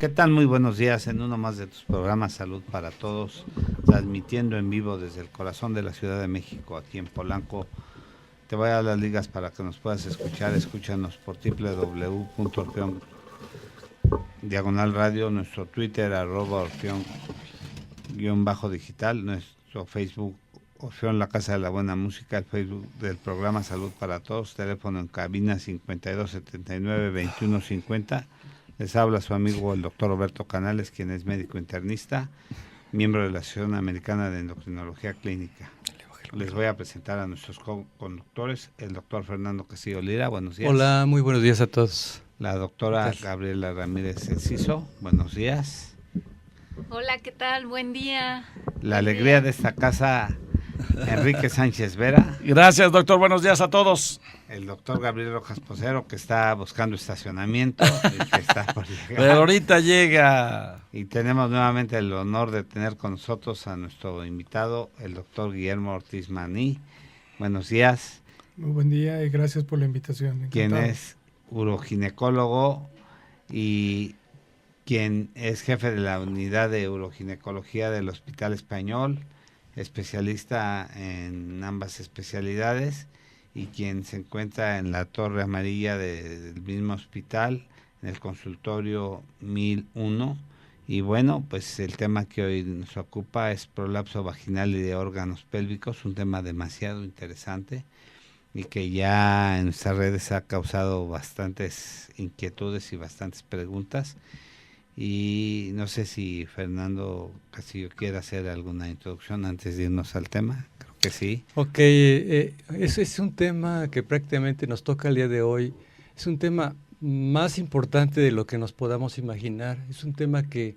¿Qué tal? Muy buenos días en uno más de tus programas Salud para Todos, transmitiendo en vivo desde el corazón de la Ciudad de México, aquí en Polanco. Te voy a dar las ligas para que nos puedas escuchar. Escúchanos por www.orfeon diagonal radio, nuestro Twitter @orfeon_digital, nuestro Facebook Orfeón La Casa de la Buena Música, el Facebook del programa Salud para Todos, teléfono en cabina 5279-2150. Les habla su amigo el doctor Roberto Canales, quien es médico internista, miembro de la Asociación Americana de Endocrinología Clínica. Les voy a presentar a nuestros conductores, el doctor Fernando Castillo Lira, buenos días. Hola, muy buenos días a todos. La doctora Gabriela Ramírez Enciso, buenos días. Hola, ¿qué tal? Buen día. La alegría de esta casa, Enrique Sánchez Vera. Gracias, doctor. Buenos días a todos. El doctor Gabriel Rojas Posero, que está buscando estacionamiento y que está por llegar. Pero ahorita llega. Y tenemos nuevamente el honor de tener con nosotros a nuestro invitado, el doctor Guillermo Ortiz Maní. Buenos días. Muy buen día y gracias por la invitación. Quien es uroginecólogo y quien es jefe de la unidad de uroginecología del Hospital Español, especialista en ambas especialidades, y quien se encuentra en la Torre Amarilla del mismo hospital, en el consultorio 1001. Y bueno, pues el tema que hoy nos ocupa es prolapso vaginal y de órganos pélvicos, un tema demasiado interesante y que ya en nuestras redes ha causado bastantes inquietudes y bastantes preguntas. Y no sé si Fernando Castillo quiere hacer alguna introducción antes de irnos al tema. Creo que sí. Ok, ese es un tema que prácticamente nos toca el día de hoy. Es un tema más importante de lo que nos podamos imaginar. Es un tema que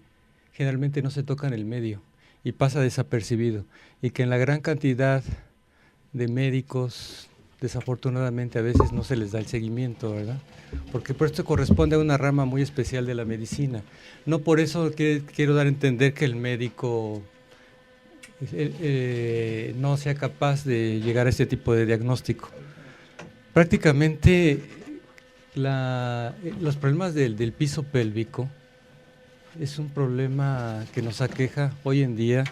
generalmente no se toca en el medio y pasa desapercibido. Y que en la gran cantidad de médicos, desafortunadamente a veces no se les da el seguimiento, ¿verdad? Porque por esto corresponde a una rama muy especial de la medicina. No por eso quiero dar a entender que el médico no sea capaz de llegar a este tipo de diagnóstico. Prácticamente los problemas del piso pélvico es un problema que nos aqueja hoy en día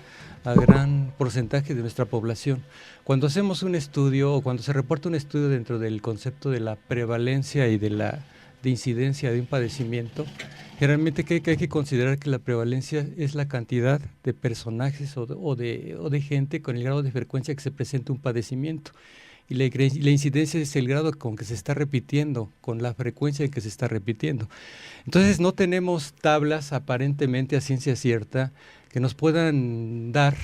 a gran porcentaje de nuestra población. Cuando hacemos un estudio o cuando se reporta un estudio dentro del concepto de la prevalencia y de incidencia de un padecimiento, generalmente hay que considerar que la prevalencia es la cantidad de personajes o de gente con el grado de frecuencia que se presenta un padecimiento. Y la incidencia es el grado con que se está repitiendo, con la frecuencia en que se está repitiendo. Entonces no tenemos tablas aparentemente a ciencia cierta que nos puedan dar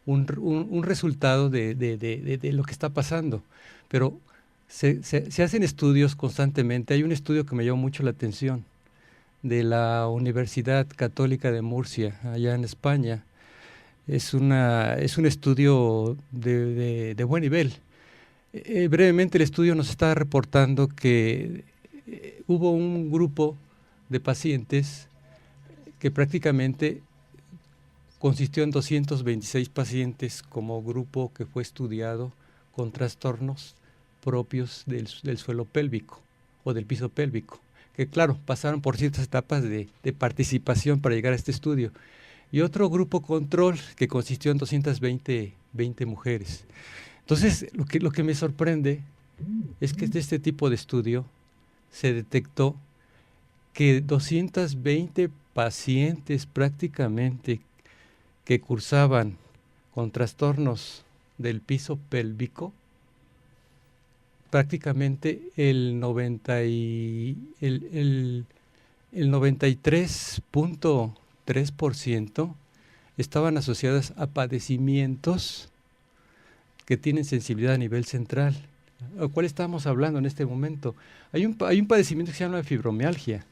un resultado de lo que está pasando. Pero se hacen estudios constantemente. Hay un estudio que me llamó mucho la atención de la Universidad Católica de Murcia, allá en España. Es un estudio de buen nivel. Brevemente el estudio nos está reportando que hubo un grupo de pacientes que prácticamente consistió en 226 pacientes como grupo que fue estudiado con trastornos propios del suelo pélvico o del piso pélvico, que claro, pasaron por ciertas etapas de participación para llegar a este estudio. Y otro grupo control que consistió en 220 mujeres. Entonces, lo que me sorprende es que de este tipo de estudio se detectó que 220 pacientes prácticamente que cursaban con trastornos del piso pélvico, prácticamente el 93.3% estaban asociadas a padecimientos que tienen sensibilidad a nivel central. ¿A cuál estamos hablando en este momento? Hay un padecimiento que se llama fibromialgia,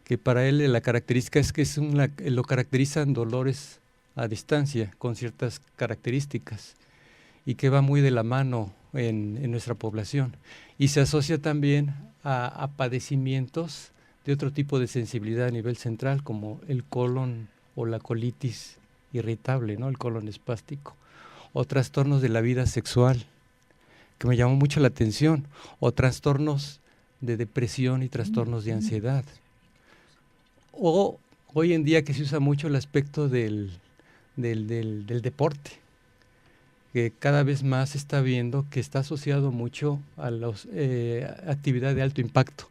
que para él la característica es que lo caracterizan dolores a distancia con ciertas características y que va muy de la mano en nuestra población. Y se asocia también a padecimientos de otro tipo de sensibilidad a nivel central, como el colon o la colitis irritable, ¿no? El colon espástico. O trastornos de la vida sexual, que me llamó mucho la atención, o trastornos de depresión y trastornos de ansiedad, O hoy en día que se usa mucho el aspecto del deporte, que cada vez más se está viendo que está asociado mucho a las actividades de alto impacto.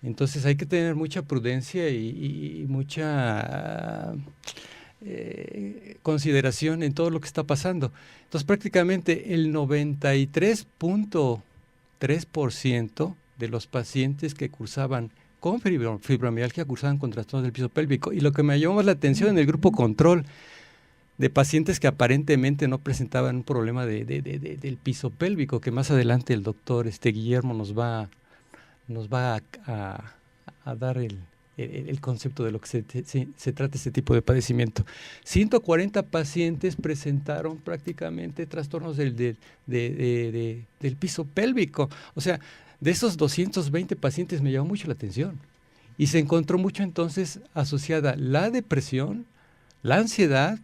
Entonces hay que tener mucha prudencia y mucha consideración en todo lo que está pasando. Entonces prácticamente el 93.3% de los pacientes que cursaban con fibromialgia cursaban con trastornos del piso pélvico. Y lo que me llamó más la atención en el grupo control de pacientes que aparentemente no presentaban un problema del piso pélvico, que más adelante el doctor Guillermo nos va a dar el concepto de lo que se trata este tipo de padecimiento. 140 pacientes presentaron prácticamente trastornos del piso pélvico. O sea, de esos 220 pacientes me llamó mucho la atención. Y se encontró mucho entonces asociada la depresión, la ansiedad,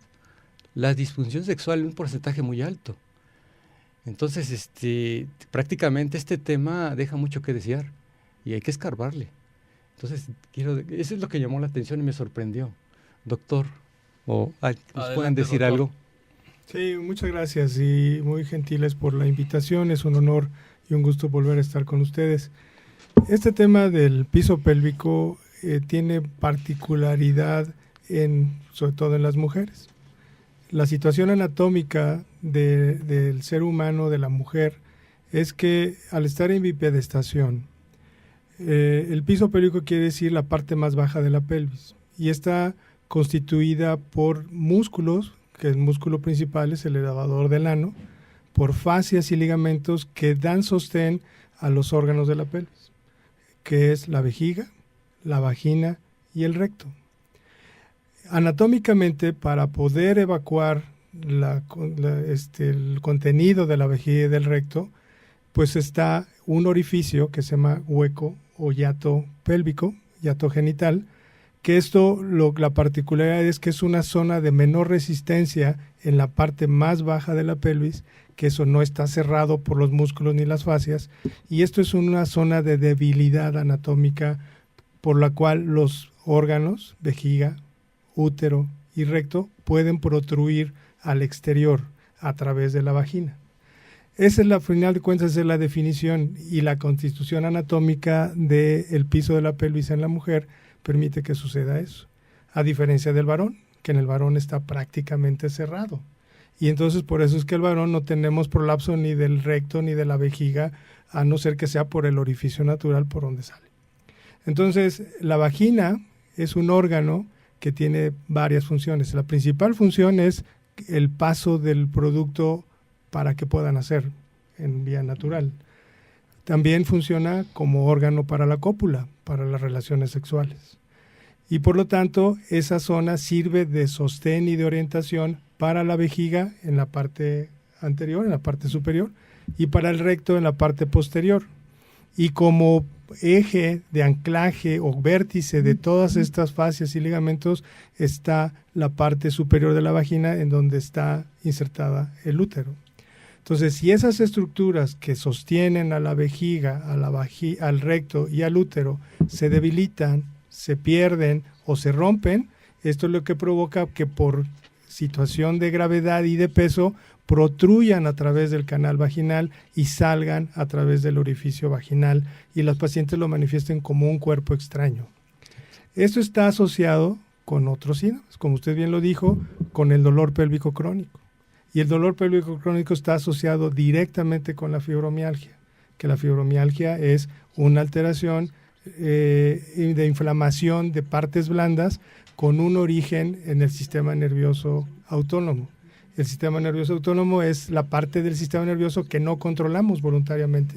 la disfunción sexual en un porcentaje muy alto. Entonces, prácticamente este tema deja mucho que desear y hay que escarbarle. Entonces, eso es lo que llamó la atención y me sorprendió. Doctor, ¿nos pueden decir doctor. algo? Sí, muchas gracias y muy gentiles por la invitación. Es un honor y un gusto volver a estar con ustedes. Este tema del piso pélvico tiene particularidad sobre todo en las mujeres. La situación anatómica del ser humano, de la mujer, es que al estar en bipedestación, el piso pélvico quiere decir la parte más baja de la pelvis y está constituida por músculos, que el músculo principal es el elevador del ano, por fascias y ligamentos que dan sostén a los órganos de la pelvis, que es la vejiga, la vagina y el recto. Anatómicamente, para poder evacuar el contenido de la vejiga y del recto, pues está un orificio que se llama hueco o hiato pélvico, hiato genital, que la particularidad es que es una zona de menor resistencia en la parte más baja de la pelvis, que eso no está cerrado por los músculos ni las fascias, y esto es una zona de debilidad anatómica por la cual los órganos, vejiga, útero y recto, pueden protruir al exterior a través de la vagina. Esa es la final de cuentas, es la definición y la constitución anatómica del piso de la pelvis en la mujer permite que suceda eso, a diferencia del varón, que en el varón está prácticamente cerrado. Y entonces por eso es que el varón no tenemos prolapso ni del recto ni de la vejiga, a no ser que sea por el orificio natural por donde sale. Entonces la vagina es un órgano que tiene varias funciones. La principal función es el paso del producto para que puedan nacer en vía natural. También funciona como órgano para la cópula, para las relaciones sexuales. Y por lo tanto, esa zona sirve de sostén y de orientación para la vejiga en la parte anterior, en la parte superior, y para el recto en la parte posterior. Y como eje de anclaje o vértice de todas estas fascias y ligamentos está la parte superior de la vagina, en donde está insertada el útero. Entonces, si esas estructuras que sostienen a la vejiga, al recto y al útero se debilitan, se pierden o se rompen, esto es lo que provoca que por situación de gravedad y de peso protruyan a través del canal vaginal y salgan a través del orificio vaginal y los pacientes lo manifiesten como un cuerpo extraño. Esto está asociado con otros síntomas, como usted bien lo dijo, con el dolor pélvico crónico. Y el dolor pélvico crónico está asociado directamente con la fibromialgia, que la fibromialgia es una alteración de inflamación de partes blandas con un origen en el sistema nervioso autónomo. El sistema nervioso autónomo es la parte del sistema nervioso que no controlamos voluntariamente.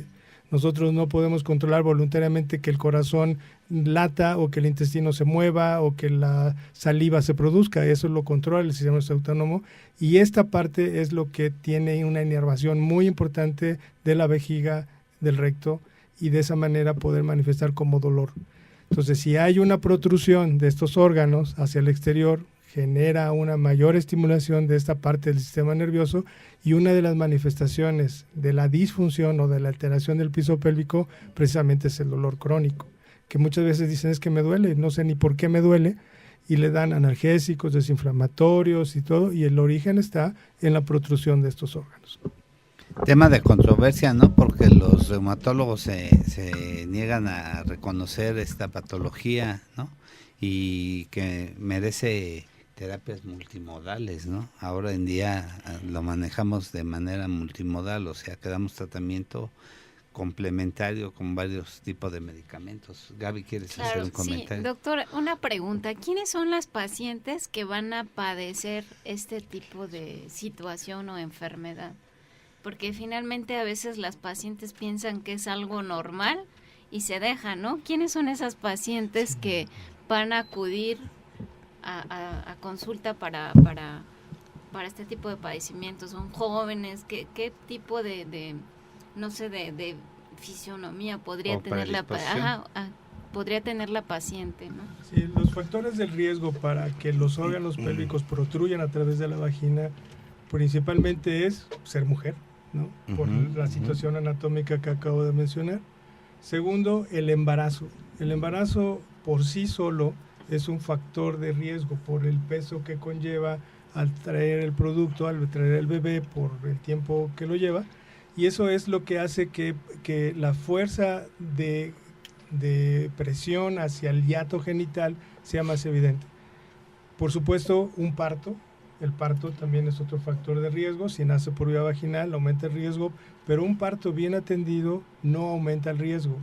Nosotros no podemos controlar voluntariamente que el corazón lata o que el intestino se mueva o que la saliva se produzca. Eso lo controla el sistema nervioso autónomo y esta parte es lo que tiene una inervación muy importante de la vejiga, del recto y de esa manera poder manifestar como dolor. Entonces, si hay una protrusión de estos órganos hacia el exterior, genera una mayor estimulación de esta parte del sistema nervioso y una de las manifestaciones de la disfunción o de la alteración del piso pélvico precisamente es el dolor crónico, que muchas veces dicen es que me duele, no sé ni por qué me duele, y le dan analgésicos, desinflamatorios y todo, y el origen está en la protrusión de estos órganos. Tema de controversia, ¿no? Porque los reumatólogos se niegan a reconocer esta patología, ¿no? Y que merece terapias multimodales, ¿no? Ahora en día lo manejamos de manera multimodal, o sea, que damos tratamiento complementario con varios tipos de medicamentos. Gaby, ¿quieres hacer un comentario? Sí, doctor, una pregunta. ¿Quiénes son las pacientes que van a padecer este tipo de situación o enfermedad? Porque finalmente a veces las pacientes piensan que es algo normal y se dejan, ¿no? ¿Quiénes son esas pacientes que van a acudir a consulta para este tipo de padecimientos? ¿Son jóvenes? ¿Qué tipo de no sé, de fisionomía podría tener podría tener la paciente, ¿no? Sí, los factores del riesgo para que los órganos pélvicos protruyan a través de la vagina principalmente es ser mujer, ¿no? Por la situación anatómica que acabo de mencionar. Segundo, el embarazo. El embarazo por sí solo es un factor de riesgo por el peso que conlleva al traer el producto, al traer el bebé, por el tiempo que lo lleva. Y eso es lo que hace que la fuerza de presión hacia el hiato genital sea más evidente. Por supuesto, un parto. El parto también es otro factor de riesgo. Si nace por vía vaginal, aumenta el riesgo, pero un parto bien atendido no aumenta el riesgo.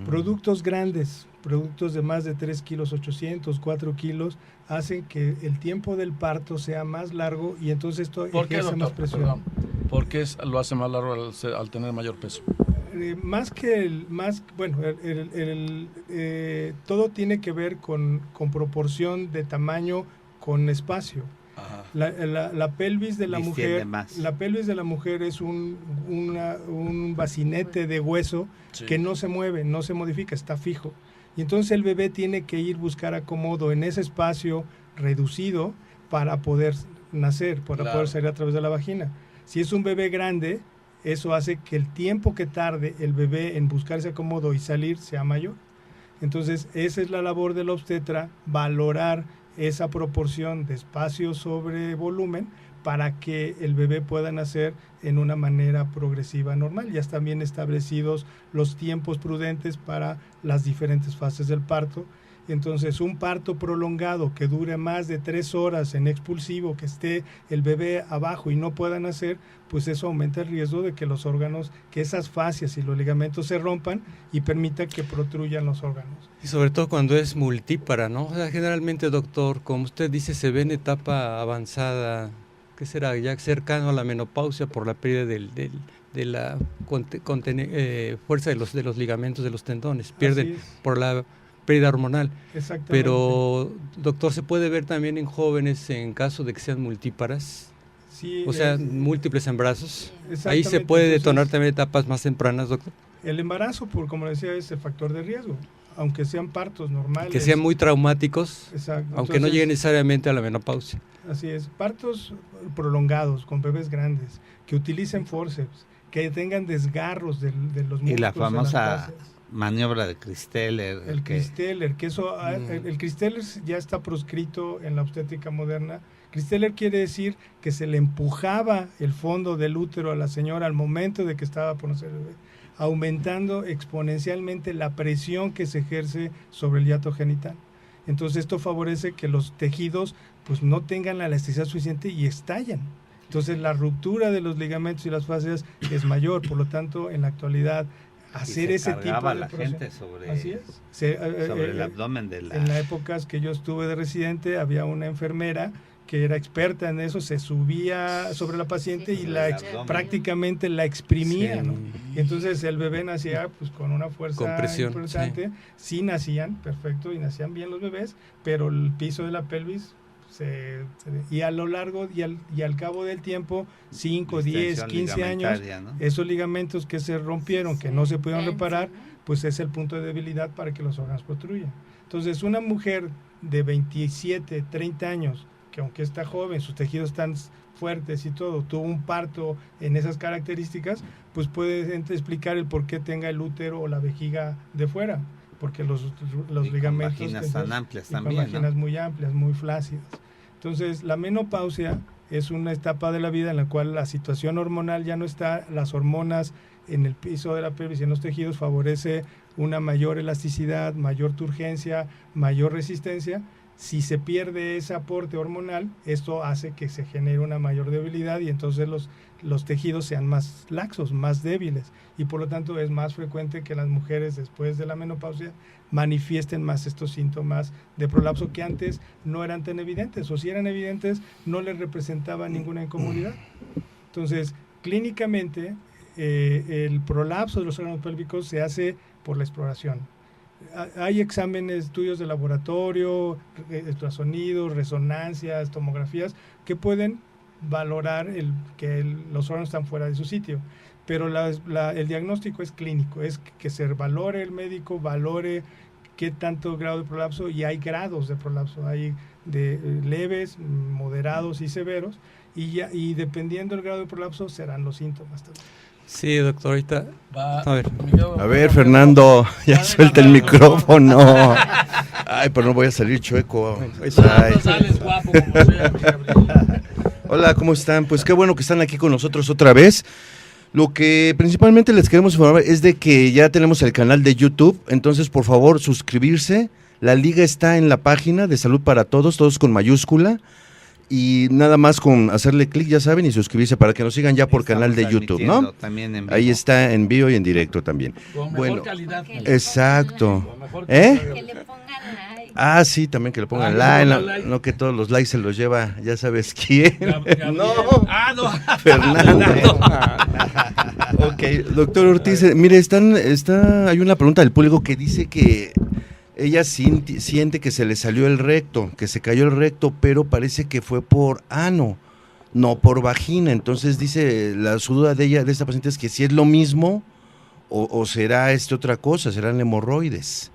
Productos grandes, productos de más de 3 kilos 800, 4 kilos, hacen que el tiempo del parto sea más largo y entonces esto ejerce más presión. Perdón. ¿Por qué lo hace más largo al tener mayor peso? Todo tiene que ver con proporción de tamaño con espacio. La pelvis de la mujer es un bacinete de hueso que no se mueve, no se modifica, está fijo. Y entonces el bebé tiene que ir buscar acomodo en ese espacio reducido para poder nacer, para poder salir a través de la vagina. Si es un bebé grande, eso hace que el tiempo que tarde el bebé en buscar ese acomodo y salir sea mayor. Entonces, esa es la labor del obstetra, valorar esa proporción de espacio sobre volumen para que el bebé pueda nacer en una manera progresiva normal. Ya están bien establecidos los tiempos prudentes para las diferentes fases del parto. Entonces, un parto prolongado que dure más de 3 horas en expulsivo, que esté el bebé abajo y no pueda nacer, pues eso aumenta el riesgo de que los órganos, que esas fascias y los ligamentos se rompan y permita que protruyan los órganos. Y sobre todo cuando es multípara, ¿no? O sea, generalmente, doctor, como usted dice, se ve en etapa avanzada, ¿qué será? Ya cercano a la menopausia por la pérdida de la fuerza de los ligamentos de los tendones, pierden por la pérdida hormonal. Exactamente. Pero, doctor, ¿se puede ver también en jóvenes en caso de que sean multíparas? Sí, o sea, múltiples embarazos. Ahí se puede detonar también etapas más tempranas, doctor. El embarazo, como decía, es el factor de riesgo, aunque sean partos normales. Que sean muy traumáticos, exacto. Aunque no lleguen necesariamente a la menopausia. Así es, partos prolongados con bebés grandes, que utilicen forceps, que tengan desgarros de los músculos. Y la famosa maniobra de Christeller. El Christeller, que eso, el Christeller ya está proscrito en la obstétrica moderna. Christeller quiere decir que se le empujaba el fondo del útero a la señora al momento de que estaba por nacer el bebé, aumentando exponencialmente la presión que se ejerce sobre el hiato genital. Entonces esto favorece que los tejidos pues no tengan la elasticidad suficiente y estallan. Entonces la ruptura de los ligamentos y las fascias es mayor, por lo tanto en la actualidad hacer ese tipo de la gente sobre, así es. Sobre el abdomen de la... En las épocas que yo estuve de residente había una enfermera que era experta en eso, se subía sobre la paciente y prácticamente la exprimía, ¿no? Y entonces el bebé nacía pues con una fuerza importante, sí nacían, perfecto, y nacían bien los bebés, pero el piso de la pelvis y a lo largo y al cabo del tiempo, 5, 10, 15 años, ¿no? Esos ligamentos que se rompieron, que no se pudieron reparar, pues es el punto de debilidad para que los órganos protruyan. Entonces, una mujer de 27, 30 años, que aunque está joven, sus tejidos están fuertes y todo, tuvo un parto en esas características, pues puede explicar el por qué tenga el útero o la vejiga de fuera. porque los Y con ligamentos... vaginas tan amplias y con también, vaginas ¿no? muy amplias, muy flácidas. Entonces, la menopausia es una etapa de la vida en la cual la situación hormonal ya no está, las hormonas en el piso de la pelvis y en los tejidos favorece una mayor elasticidad, mayor turgencia, mayor resistencia. Si se pierde ese aporte hormonal, esto hace que se genere una mayor debilidad y entonces los tejidos sean más laxos, más débiles, y por lo tanto es más frecuente que las mujeres después de la menopausia manifiesten más estos síntomas de prolapso que antes no eran tan evidentes, o si eran evidentes no les representaba ninguna incomodidad. Entonces, clínicamente, el prolapso de los órganos pélvicos se hace por la exploración. Hay exámenes, estudios de laboratorio, ultrasonidos, resonancias, tomografías, que pueden valorar que los órganos están fuera de su sitio. Pero el diagnóstico es clínico, es que se valore, el médico valore qué tanto grado de prolapso, y hay grados de prolapso, hay de leves, moderados y severos, y dependiendo del grado de prolapso serán los síntomas también. Sí, doctor, ahorita... A ver, Fernando, ya suelta el micrófono. Ay, pero no voy a salir chueco. Ay. No sales guapo como sea, mi Gabriel. Hola, ¿cómo están? Pues qué bueno que están aquí con nosotros otra vez. Lo que principalmente les queremos informar es de que ya tenemos el canal de YouTube, entonces por favor suscribirse. La liga está en la página de Salud para Todos, todos con mayúscula. Y nada más con hacerle clic, ya saben, y suscribirse para que nos sigan ya por canal de YouTube, ¿no? También en vivo. Ahí está en vivo y en directo también. Con mejor Bueno, calidad. exacto. Con mejor ¿Eh? calidad. Que le pongan like. Ah, sí, también que le pongan Ah, like, que le no, pongan like. no que todos los likes se los lleva, ya sabes quién. Gabriel. No, Ah, no. Fernando. Ok, doctor Ortiz, mire, hay una pregunta del público que dice que ella siente que se le salió el recto, que se cayó el recto, pero parece que fue por ano, no por vagina. Entonces dice, su duda de esta paciente es que si es lo mismo o será otra cosa, serán hemorroides.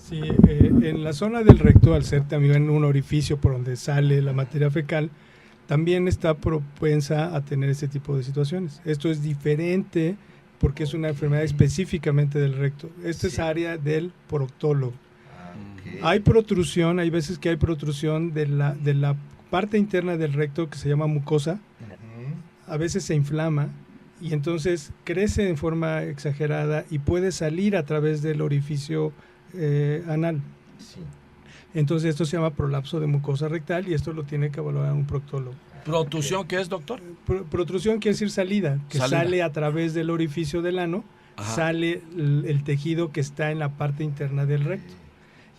Sí, en la zona del recto, al ser también un orificio por donde sale la materia fecal, también está propensa a tener este tipo de situaciones. Esto es diferente porque es una enfermedad específicamente del recto. Esta es área del proctólogo. Okay. Hay protrusión, hay veces que hay protrusión de la parte interna del recto que se llama mucosa. A veces se inflama y entonces crece en forma exagerada y puede salir a través del orificio anal. Sí. Entonces esto se llama prolapso de mucosa rectal y esto lo tiene que evaluar un proctólogo. ¿Protrusión qué es, doctor? Protrusión quiere decir salida, que Salida. sale a través del orificio del ano, Ajá. sale el tejido que está en la parte interna del recto.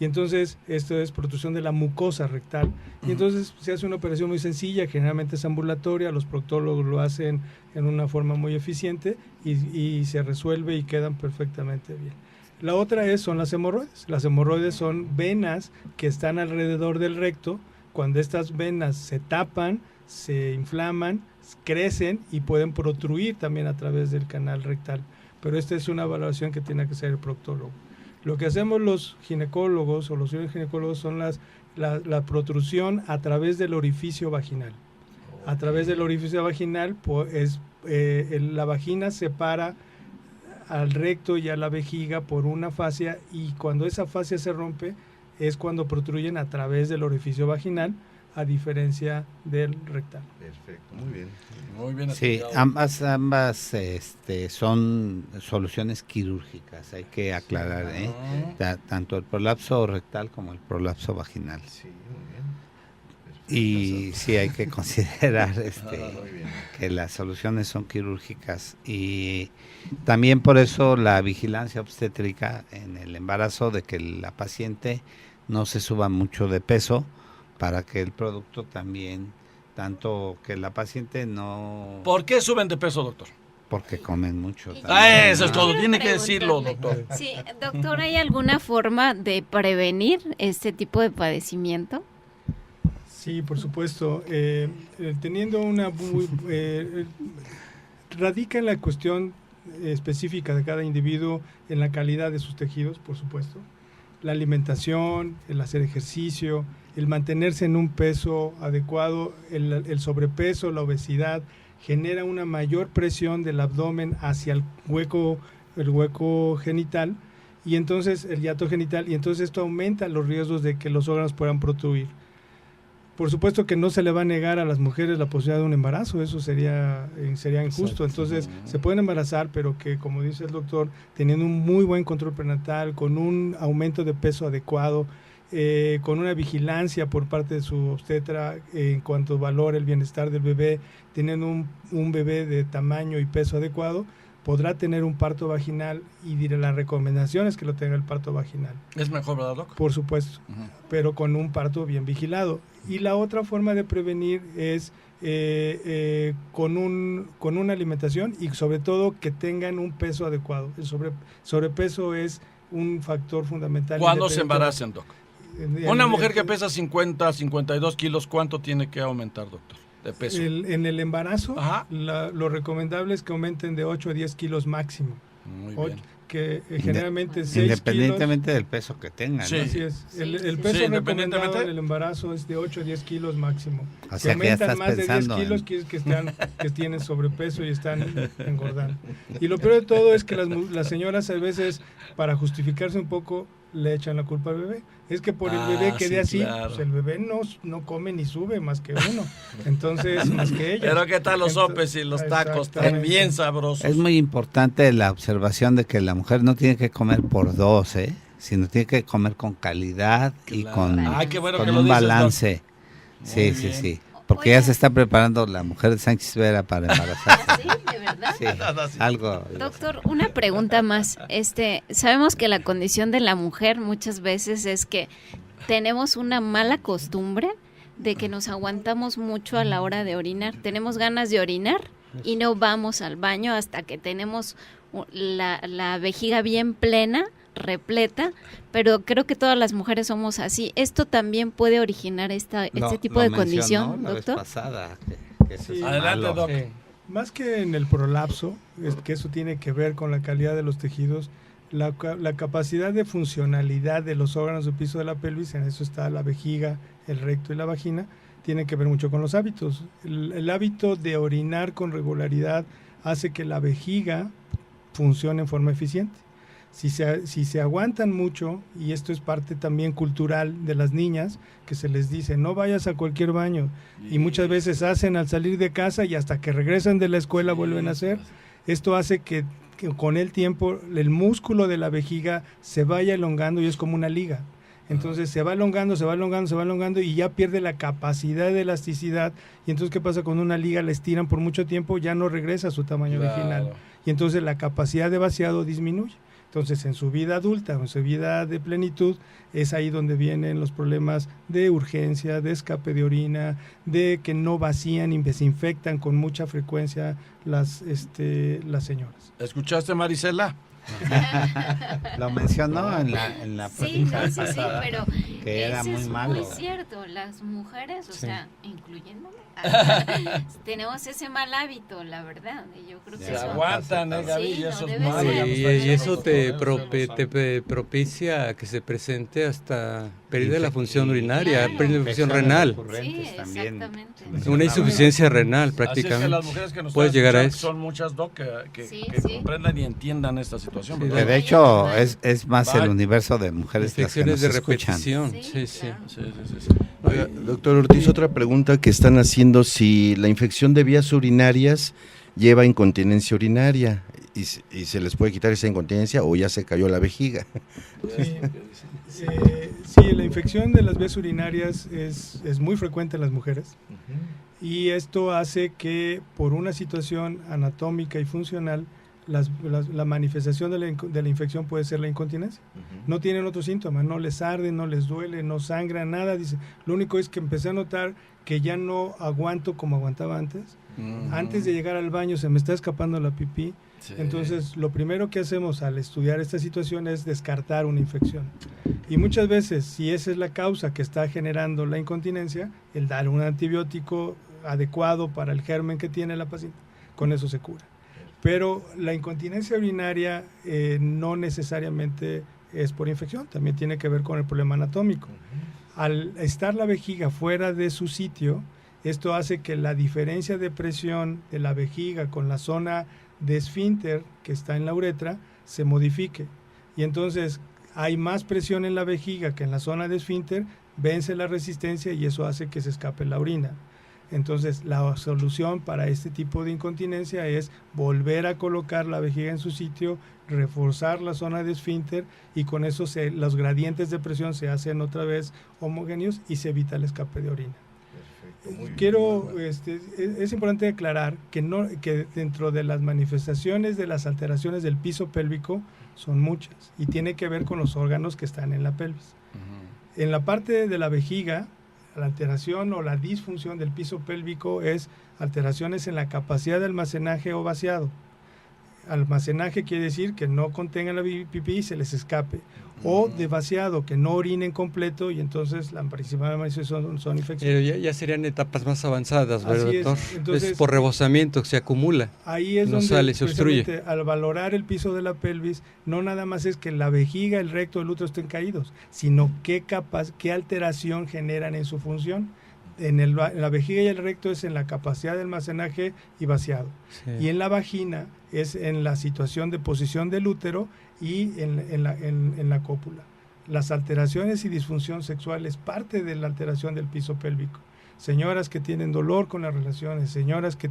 Y entonces esto es protrusión de la mucosa rectal. Y entonces se hace una operación muy sencilla, generalmente es ambulatoria, los proctólogos lo hacen en una forma muy eficiente y se resuelve y quedan perfectamente bien. La otra son las hemorroides. Las hemorroides son venas que están alrededor del recto. Cuando estas venas se tapan, se inflaman, crecen y pueden protruir también a través del canal rectal. Pero esta es una valoración que tiene que hacer el proctólogo. Lo que hacemos los ginecólogos o los ginecólogos son la protrusión a través del orificio vaginal. A través del orificio vaginal, la vagina separa al recto y a la vejiga por una fascia, y cuando esa fascia se rompe es cuando protruyen a través del orificio vaginal, a diferencia del rectal. Perfecto, muy bien. Muy bien Sí, estudiado. ambas son soluciones quirúrgicas, hay que aclarar, ¿eh? Tanto el prolapso rectal como el prolapso vaginal. Sí, muy bien. Y sí hay que considerar Muy bien. que las soluciones son quirúrgicas, y también por eso la vigilancia obstétrica en el embarazo, de que la paciente no se suba mucho de peso, para que el producto también, tanto que la paciente no... ¿Por qué suben de peso, doctor? Porque comen mucho. Ah, también, Eso es ¿no? todo, Quiero tiene que decirlo, preguntarle. doctor. Sí, doctor, ¿hay alguna forma de prevenir este tipo de padecimiento? Sí, por supuesto. Teniendo radica en la cuestión específica de cada individuo, en la calidad de sus tejidos, por supuesto. La alimentación, el hacer ejercicio, el mantenerse en un peso adecuado, el sobrepeso, la obesidad, genera una mayor presión del abdomen hacia el hueco genital, y entonces el hiato genital, y entonces esto aumenta los riesgos de que los órganos puedan protruir. Por supuesto que no se le va a negar a las mujeres la posibilidad de un embarazo, eso sería injusto. Entonces se pueden embarazar, pero que, como dice el doctor, teniendo un muy buen control prenatal, con un aumento de peso adecuado, con una vigilancia por parte de su obstetra en cuanto valora el bienestar del bebé, teniendo un bebé de tamaño y peso adecuado, podrá tener un parto vaginal, y diré, la recomendación es que lo tenga el parto vaginal. Es mejor, ¿verdad, Doc? Por supuesto, pero con un parto bien vigilado. Y la otra forma de prevenir es con una alimentación, y sobre todo que tengan un peso adecuado. El sobrepeso es un factor fundamental. ¿Cuándo se embaracen, Doc? Una mujer que pesa 50, 52 kilos, ¿cuánto tiene que aumentar, doctor, de peso? En el embarazo, Ajá. lo recomendable es que aumenten de 8 a 10 kilos máximo. Muy bien. Que generalmente 6 Independientemente del peso que tengan. Sí. ¿no? Así es. Sí, El sí, peso sí. recomendado en el embarazo es de 8 a 10 kilos máximo. O Si sea que ya aumentan estás más de 10 pensando kilos, quiere decir que tienen sobrepeso y están engordando. Y lo peor de todo es que las señoras a veces, para justificarse un poco, le echan la culpa al bebé. Es que por el bebé quede sí, así, claro. pues el bebé no come ni sube más que uno. Entonces, más que ella. Pero ¿qué tal los sopes y los tacos? Están bien sabrosos. Es muy importante la observación de que la mujer no tiene que comer por dos, sino tiene que comer con calidad y Claro. con, Ay, qué bueno con que lo un dices, balance. Muy Sí, sí, bien. sí. Porque ya se está preparando la mujer de Sánchez Vera para embarazarse. ¿Sí? ¿De verdad? Sí, algo. Doctor, una pregunta más. Sabemos que la condición de la mujer muchas veces es que tenemos una mala costumbre de que nos aguantamos mucho a la hora de orinar. Tenemos ganas de orinar y no vamos al baño hasta que tenemos la vejiga bien plena, repleta, pero creo que todas las mujeres somos así. ¿Esto también puede originar este tipo de condición, la vez doctor? pasada, que eso Sí. es Adelante, malo. Doc. Más que en el prolapso, es que eso tiene que ver con la calidad de los tejidos, la capacidad de funcionalidad de los órganos del piso de la pelvis, en eso está la vejiga, el recto y la vagina, tiene que ver mucho con los hábitos. El hábito de orinar con regularidad hace que la vejiga funcione en forma eficiente. Si se aguantan mucho, y esto es parte también cultural de las niñas, que se les dice no vayas a cualquier baño, y muchas veces hacen al salir de casa y hasta que regresan de la escuela vuelven a hacer. Esto hace que con el tiempo el músculo de la vejiga se vaya elongando y es como una liga. Entonces se va elongando y ya pierde la capacidad de elasticidad. Y entonces, ¿qué pasa? Cuando una liga la estiran por mucho tiempo, ya no regresa a su tamaño vaginal. Y entonces la capacidad de vaciado disminuye. Entonces, en su vida adulta, en su vida de plenitud, es ahí donde vienen los problemas de urgencia, de escape de orina, de que no vacían y desinfectan con mucha frecuencia las señoras. ¿Escuchaste, Marisela? Lo mencionó en la Sí, no, sí, pero que era eso muy es malo. muy cierto. Las mujeres, o Sí. sea, incluyéndome, tenemos ese mal hábito, la verdad. Y yo creo que Se eso... aguantan, Gaby, Sí, y no eso es debe malo. ser. ya nos Sí, está y diciendo eso el te doctor. propicia a que se presente hasta pérdida de la Infec- función y- urinaria, Claro. pérdida de función Infecciones renal, recurrentes Sí, también. exactamente. una insuficiencia renal Así es que prácticamente. las mujeres que nos Puedes están llegar a escuchando eso. son muchas, Doc, que Sí, que sí. comprendan y entiendan esta situación. Sí, ¿verdad? Que de hecho es más el universo de mujeres las que Infecciones nos de escuchan. repetición, Sí, sí, sí. claro. Sí, sí, sí, sí. Oiga, doctor Ortiz, otra pregunta que están haciendo, si la infección de vías urinarias lleva incontinencia urinaria y se les puede quitar esa incontinencia o ya se cayó la vejiga. Sí, la infección de las vías urinarias es muy frecuente en las mujeres, y esto hace que por una situación anatómica y funcional la manifestación de la infección puede ser la incontinencia. No tienen otros síntomas, no les arde, no les duele, no sangra, nada. Dice, lo único es que empecé a notar que ya no aguanto como aguantaba antes. Antes de llegar al baño se me está escapando la pipí. Sí. Entonces, lo primero que hacemos al estudiar esta situación es descartar una infección. Y muchas veces, si esa es la causa que está generando la incontinencia, el dar un antibiótico adecuado para el germen que tiene la paciente, con eso se cura. Pero la incontinencia urinaria no necesariamente es por infección, también tiene que ver con el problema anatómico. Al estar la vejiga fuera de su sitio, esto hace que la diferencia de presión de la vejiga con la zona de esfínter que está en la uretra se modifique. y entonces hay más presión en la vejiga que en la zona de esfínter, vence la resistencia y eso hace que se escape la orina. Entonces, la solución para este tipo de incontinencia es volver a colocar la vejiga en su sitio, reforzar la zona de esfínter y con eso los gradientes de presión se hacen otra vez homogéneos y se evita el escape de orina. Es importante aclarar que dentro de las manifestaciones de las alteraciones del piso pélvico son muchas y tiene que ver con los órganos que están en la pelvis. En la parte de la vejiga, la alteración o la disfunción del piso pélvico es alteraciones en la capacidad de almacenaje o vaciado. Almacenaje quiere decir que no contengan la pipí y se les escape. O de vaciado, que no orinen completo y entonces la principal manifestación son infecciones. Pero ya serían etapas más avanzadas, ¿verdad, doctor? Entonces, es por rebosamiento que se acumula. Ahí es no donde sale, se obstruye. Al valorar el piso de la pelvis, no nada más es que la vejiga, el recto, el útero estén caídos, sino qué alteración generan en su función. En la vejiga y el recto es en la capacidad de almacenaje y vaciado. Sí. Y en la vagina es en la situación de posición del útero y en la cópula. Las alteraciones y disfunción sexual es parte de la alteración del piso pélvico. Señoras que tienen dolor con las relaciones, señoras que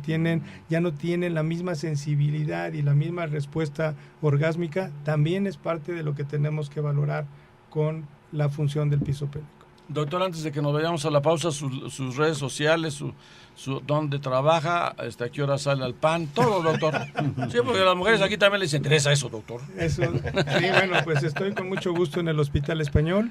ya no tienen la misma sensibilidad y la misma respuesta orgásmica, también es parte de lo que tenemos que valorar con la función del piso pélvico. Doctor, antes de que nos vayamos a la pausa, sus redes sociales, dónde trabaja, a qué hora sale al pan, todo, doctor. Sí, porque a las mujeres aquí también les interesa eso, doctor. Eso, sí, bueno, pues estoy con mucho gusto en el Hospital Español.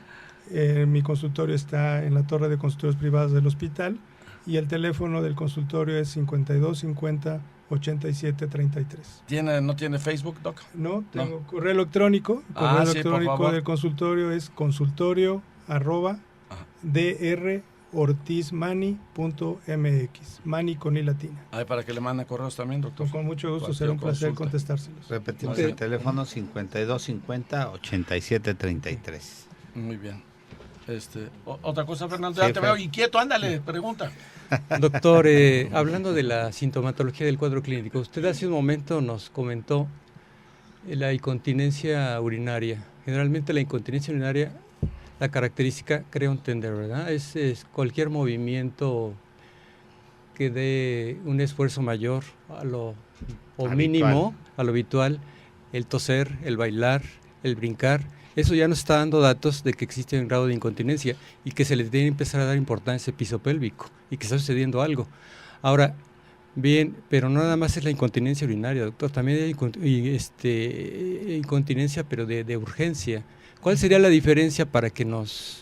Mi consultorio está en la torre de consultorios privados del hospital y el teléfono del consultorio es 5250 8733. ¿No tiene Facebook, doc? No, tengo correo electrónico. Correo electrónico del consultorio es consultorio@drortizmani.mx. Mani con i latina. Para que le manden correos también, doctor. Con mucho gusto, será un placer contestárselos. Repetimos el teléfono 5250 8733. Muy bien. Otra cosa, Fernando, ya te veo inquieto, ándale, pregunta. Doctor, hablando de la sintomatología del cuadro clínico, usted hace un momento nos comentó la incontinencia urinaria. Generalmente la incontinencia urinaria, la característica, creo entender, ¿verdad? Es cualquier movimiento que dé un esfuerzo mayor mínimo, a lo habitual, el toser, el bailar, el brincar. Eso ya nos está dando datos de que existe un grado de incontinencia y que se le debe empezar a dar importancia al piso pélvico y que está sucediendo algo. Ahora, bien, pero no nada más es la incontinencia urinaria, doctor, también hay incontinencia, pero de urgencia. ¿Cuál sería la diferencia para que nos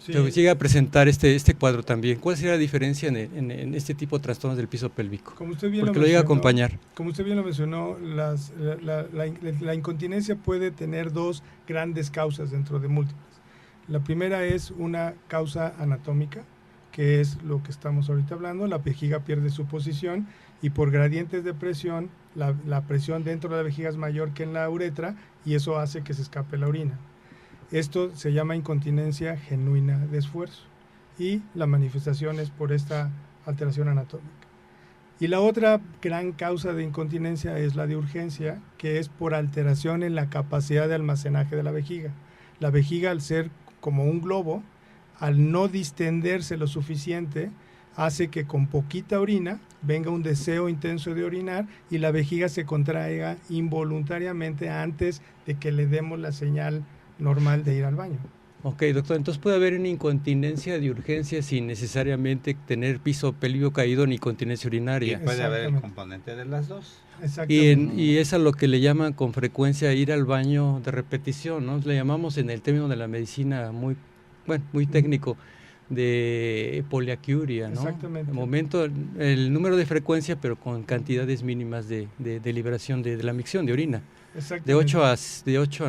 llegue a presentar este cuadro también? ¿Cuál sería la diferencia en este tipo de trastornos del piso pélvico? Como usted bien Porque lo llega a acompañar. Como usted bien lo mencionó, la incontinencia puede tener dos grandes causas dentro de múltiples. La primera es una causa anatómica, que es lo que estamos ahorita hablando. La vejiga pierde su posición y por gradientes de presión, la presión dentro de la vejiga es mayor que en la uretra y eso hace que se escape la orina. Esto se llama incontinencia genuina de esfuerzo y la manifestación es por esta alteración anatómica. Y la otra gran causa de incontinencia es la de urgencia, que es por alteración en la capacidad de almacenaje de la vejiga. La vejiga, al ser como un globo, al no distenderse lo suficiente, hace que con poquita orina venga un deseo intenso de orinar y la vejiga se contraiga involuntariamente antes de que le demos la señal normal de ir al baño. Ok, doctor, entonces puede haber una incontinencia de urgencia sin necesariamente tener piso pélvico caído ni incontinencia urinaria. Y puede haber el componente de las dos. Y es a lo que le llaman con frecuencia ir al baño de repetición, ¿no? Le llamamos en el término de la medicina muy técnico, de poliacuria, ¿no? Exactamente. De momento, el número de frecuencia, pero con cantidades mínimas de liberación de la micción de orina. De 8 a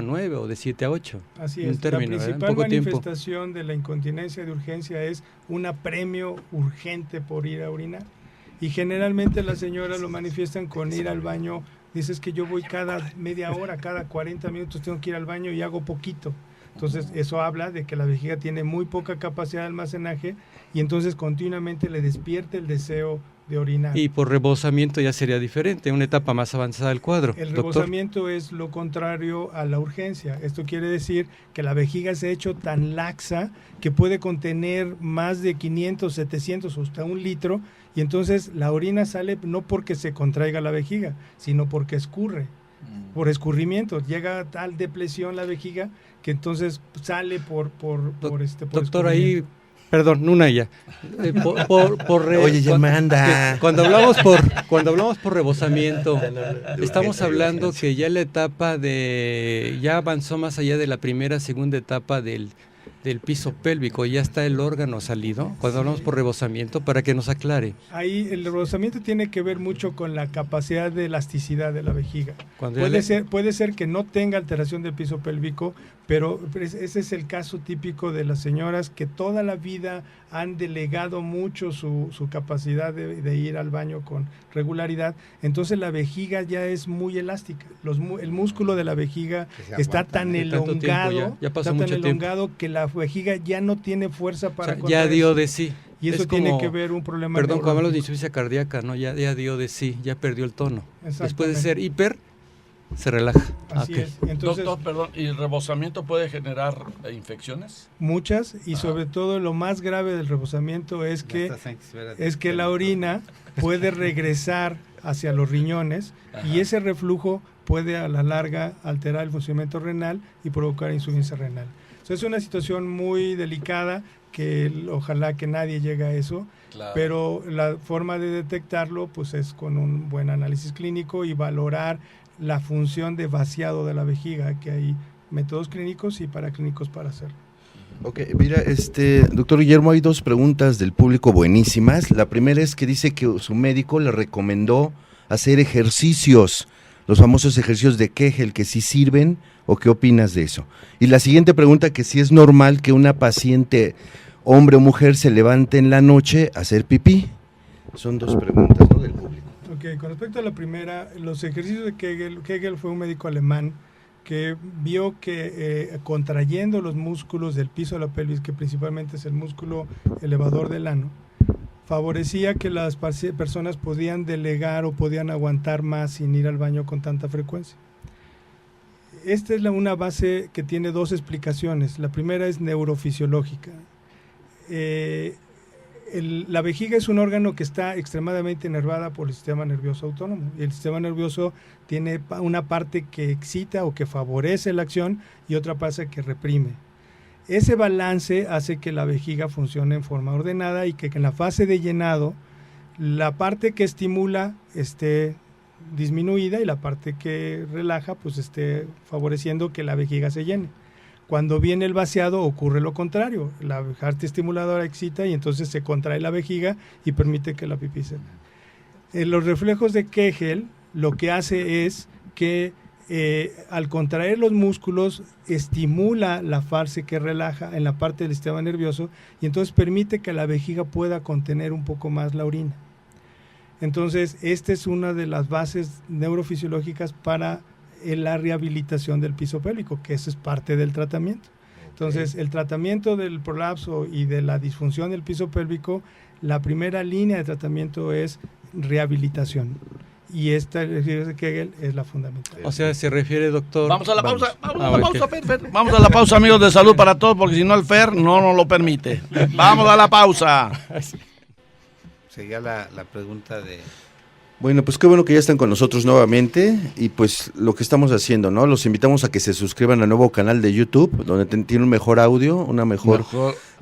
9 o de 7 a 8. Así es. La principal manifestación de la incontinencia de urgencia es un apremio urgente por ir a orinar. Y generalmente las señoras lo manifiestan con ir al baño. Dices que yo voy cada media hora, cada 40 minutos tengo que ir al baño y hago poquito. Entonces eso habla de que la vejiga tiene muy poca capacidad de almacenaje y entonces continuamente le despierta el deseo orinar. Y por rebosamiento ya sería diferente, una etapa más avanzada del cuadro. El Doctor. rebosamiento es lo contrario a la urgencia. Esto quiere decir que la vejiga se ha hecho tan laxa que puede contener más de 500, 700 o hasta 1 litro, y entonces la orina sale no porque se contraiga la vejiga, sino porque escurre. Por escurrimiento, llega a tal depresión la vejiga que entonces sale por Doctor, ahí, perdón, una ya. Oye, ya manda. Cuando hablamos por rebosamiento, estamos hablando que ya la etapa ya avanzó más allá de la primera, segunda etapa del piso pélvico, ya está el órgano salido, cuando hablamos por rebosamiento, para que nos aclare. Ahí el rebosamiento tiene que ver mucho con la capacidad de elasticidad de la vejiga. Puede ser que no tenga alteración del piso pélvico, pero ese es el caso típico de las señoras que toda la vida han delegado mucho su capacidad de ir al baño con regularidad. Entonces la vejiga ya es muy elástica. El músculo de la vejiga está tan elongado, que la vejiga ya no tiene fuerza para ya dio de sí. Y eso tiene que ver un problema. Perdón, cuando hablamos de insuficiencia cardíaca, ¿no? Ya dio de sí, ya perdió el tono. Después de ser hiper, se relaja. Así es. Entonces, doctor, perdón, ¿y el rebosamiento puede generar infecciones? Muchas, y sobre todo lo más grave del rebosamiento es que la orina puede regresar hacia los riñones. Ajá. Y ese reflujo puede a la larga alterar el funcionamiento renal y provocar insuficiencia renal. Es una situación muy delicada que ojalá que nadie llegue a eso, claro. Pero la forma de detectarlo pues es con un buen análisis clínico y valorar la función de vaciado de la vejiga, que hay métodos clínicos y paraclínicos para hacerlo. Ok, mira, doctor Guillermo, hay 2 preguntas del público buenísimas. La primera es que dice que su médico le recomendó hacer ejercicios, los famosos ejercicios de Kegel, que sí sirven, ¿o qué opinas de eso? Y la siguiente pregunta, que si es normal que una paciente, hombre o mujer, se levante en la noche a hacer pipí. Son 2 preguntas, ¿no?, del público. Ok, con respecto a la primera, los ejercicios de Kegel fue un médico alemán que vio que contrayendo los músculos del piso de la pelvis, que principalmente es el músculo elevador del ano, favorecía que las personas podían delegar o podían aguantar más sin ir al baño con tanta frecuencia. Esta es una base que tiene 2 explicaciones. La primera es neurofisiológica. La vejiga es un órgano que está extremadamente inervada por el sistema nervioso autónomo. Y el sistema nervioso tiene una parte que excita o que favorece la acción y otra parte que reprime. Ese balance hace que la vejiga funcione en forma ordenada y que en la fase de llenado la parte que estimula esté disminuida y la parte que relaja pues esté favoreciendo que la vejiga se llene. Cuando viene el vaciado ocurre lo contrario, la parte estimuladora excita y entonces se contrae la vejiga y permite que la pipí se haga. Los reflejos de Kegel lo que hace es que al contraer los músculos estimula la fase que relaja en la parte del sistema nervioso y entonces permite que la vejiga pueda contener un poco más la orina. Entonces, esta es una de las bases neurofisiológicas para la rehabilitación del piso pélvico, que eso es parte del tratamiento. Entonces, el tratamiento del prolapso y de la disfunción del piso pélvico, la primera línea de tratamiento es rehabilitación. Y esta de Kegel es la fundamental. O sea, se refiere, doctor... Vamos a la pausa, vamos a la pausa, Fer. Vamos a la pausa, amigos de Salud para Todos, porque si no el Fer no nos lo permite. Vamos a la pausa. Seguía la pregunta de... Bueno, pues qué bueno que ya están con nosotros nuevamente y pues lo que estamos haciendo, ¿no? Los invitamos a que se suscriban al nuevo canal de YouTube, donde tiene un mejor audio, una mejor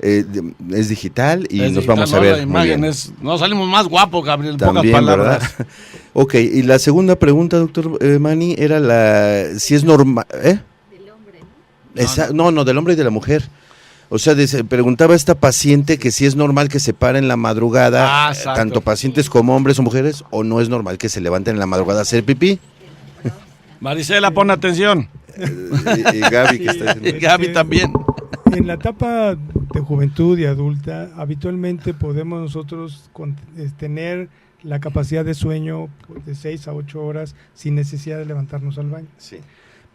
es digital y nos vamos a ver. La imagen es, nos salimos más guapos, Gabriel, también, pocas palabras. ¿verdad? Ok, y la segunda pregunta, doctor Manny, era si es normal, Del hombre, ¿no? No, del hombre y de la mujer. O sea, preguntaba a esta paciente que si es normal que se paren en la madrugada, tanto pacientes como hombres o mujeres, o no es normal que se levanten en la madrugada a hacer pipí. Marisela, pon atención. Y Gaby, que está diciendo. Gaby también. En la etapa de juventud y adulta, habitualmente podemos nosotros tener la capacidad de sueño de 6 a 8 horas sin necesidad de levantarnos al baño. Sí.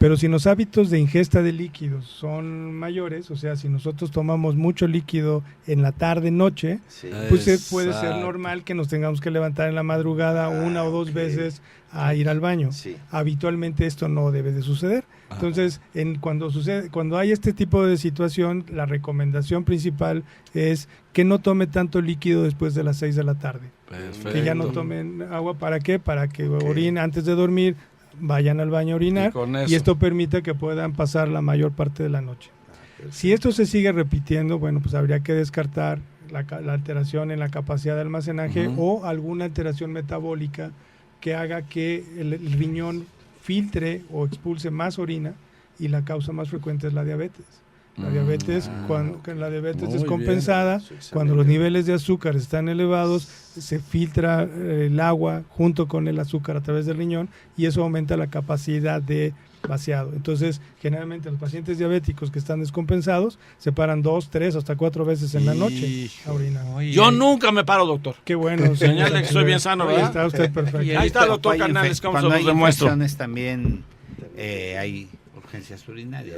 Pero si los hábitos de ingesta de líquidos son mayores, o sea, si nosotros tomamos mucho líquido en la tarde, noche, pues puede ser normal que nos tengamos que levantar en la madrugada una o dos veces a ir al baño. Habitualmente esto no debe de suceder. Entonces, cuando hay este tipo de situación, la recomendación principal es que no tome tanto líquido después de las 6 de la tarde. Perfecto. Que ya no tomen agua. ¿Para qué? Para que orinen antes de dormir, vayan al baño a orinar y esto permite que puedan pasar la mayor parte de la noche. Si esto se sigue repitiendo, bueno, pues habría que descartar la alteración en la capacidad de almacenaje o alguna alteración metabólica que haga que el riñón filtre o expulse más orina, y la causa más frecuente es la diabetes. La diabetes, cuando la diabetes descompensada, cuando los niveles de azúcar están elevados, se filtra el agua junto con el azúcar a través del riñón y eso aumenta la capacidad de vaciado. Entonces, generalmente los pacientes diabéticos que están descompensados se paran 2, 3, hasta 4 veces en la noche a orinar. Yo nunca me paro, doctor. Qué bueno. Señale que soy bien sano, ¿verdad? Está usted perfecto. Ahí está, doctor Canales, ¿cómo se los demuestro? También hay urgencias urinarias.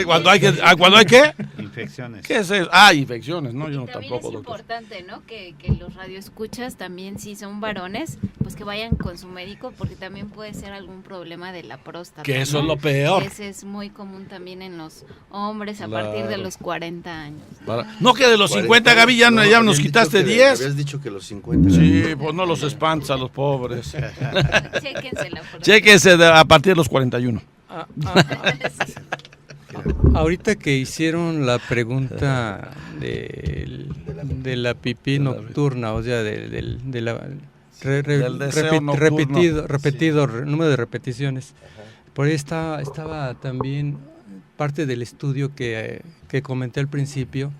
¿Cuando hay qué? Infecciones. ¿Qué es eso? Infecciones, ¿no? Yo no También tampoco, es doctor. importante, ¿no? Que los radioescuchas también, si son varones, pues que vayan con su médico, porque también puede ser algún problema de la próstata. Que eso ¿no? es lo peor. Ese es muy común también en los hombres a partir de los 40 años. No, que de los 50, Gaby, ya nos quitaste 10. Habías dicho que los 50. Sí, pues no los espantes a los pobres. Chéquense la próstata. Chéquense a partir de los 41. Ahorita que hicieron la pregunta de la pipí nocturna, o sea, del deseo nocturno. repetido número de repeticiones, por ahí estaba también parte del estudio que comenté al principio.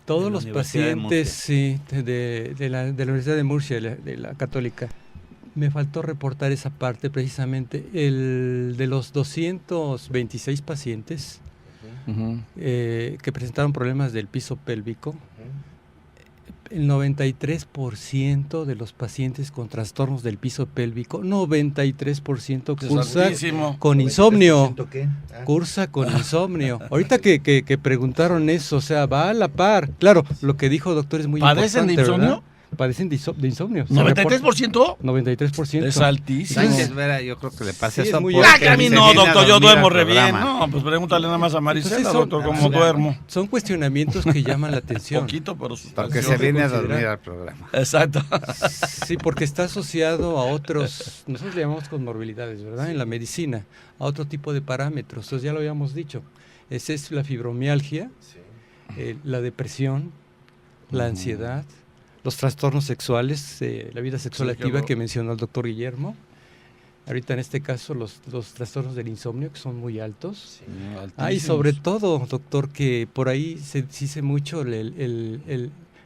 Todos los pacientes de la Universidad de Murcia, de la Católica, me faltó reportar esa parte precisamente. De los 226 pacientes que presentaron problemas del piso pélvico, el 93% de los pacientes con trastornos del piso pélvico, 93% cursa con insomnio. Cursa con insomnio. Ahorita que preguntaron eso, o sea, va a la par. Claro, lo que dijo doctor es muy importante. ¿Padecen de insomnio? ¿Verdad? Padecen de insomnio. ¿93%? 93%. Es altísimo. Sánchez Vera, yo creo que le pasa eso. Que a mí no, doctor, yo duermo re bien. No, pues pregúntale nada más a Marisela, doctor, cómo duermo. Son cuestionamientos que llaman la atención. Poquito, pero porque se viene a dormir al programa. Exacto. Sí, porque está asociado a otros, nosotros le llamamos comorbilidades, ¿verdad? En la medicina, a otro tipo de parámetros. Entonces ya lo habíamos dicho. Esa es la fibromialgia, la depresión, la ansiedad, los trastornos sexuales, la vida sexual activa que mencionó el doctor Guillermo. Ahorita en este caso los trastornos del insomnio, que son muy altos. Sí, y sobre todo, doctor, que por ahí se dice mucho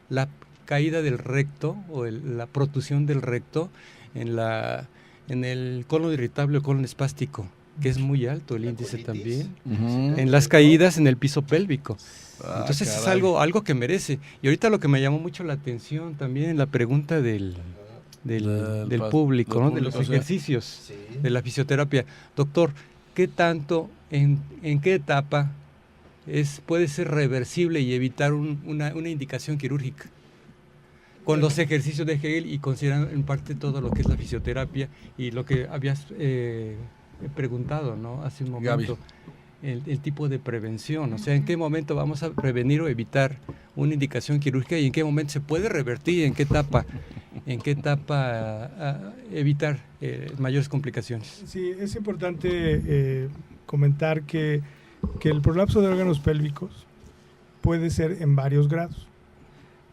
la caída del recto o la protusión del recto en el colon irritable o colon espástico, que es muy alto el índice también. En las caídas en el piso pélvico. Entonces es algo que merece. Y ahorita lo que me llamó mucho la atención también en la pregunta del público, ¿no? De los ejercicios, de la fisioterapia. Doctor, ¿qué tanto, en qué etapa puede ser reversible y evitar una indicación quirúrgica? Con los ejercicios de Hegel y considerando en parte todo lo que es la fisioterapia y lo que habías preguntado, ¿no? Hace un momento. El tipo de prevención, o sea, en qué momento vamos a prevenir o evitar una indicación quirúrgica y en qué momento se puede revertir, en qué etapa evitar mayores complicaciones. Sí, es importante comentar que el prolapso de órganos pélvicos puede ser en varios grados.